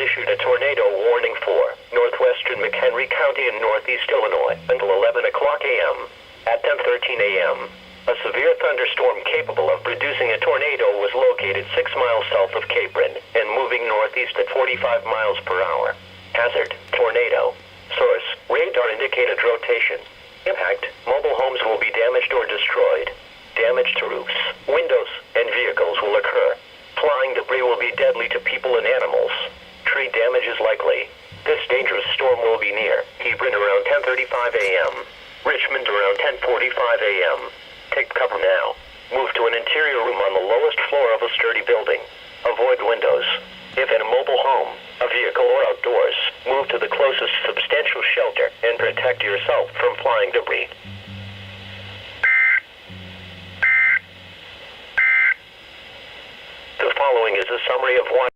issued a tornado warning for northwestern McHenry County and northeast Illinois until 11 o'clock a.m. At 10:13 a.m., a severe thunderstorm capable of producing a tornado was located 6 miles south of Capron and moving northeast at 45 miles per hour. Hazard, tornado. Source, radar indicated rotation. Impact, mobile homes will be damaged or destroyed. Damage to roofs, windows, and vehicles will occur. Flying debris will be deadly to people and animals. Tree damage is likely. This dangerous storm will be near Hebron around 10:35 a.m. Richmond around 10:45 a.m. Take cover now. Move to an interior room on the lowest floor of a sturdy building. Avoid windows. If in a mobile home, a vehicle, or outdoors, move to the closest substantial shelter and protect yourself from flying debris. The following is a summary of why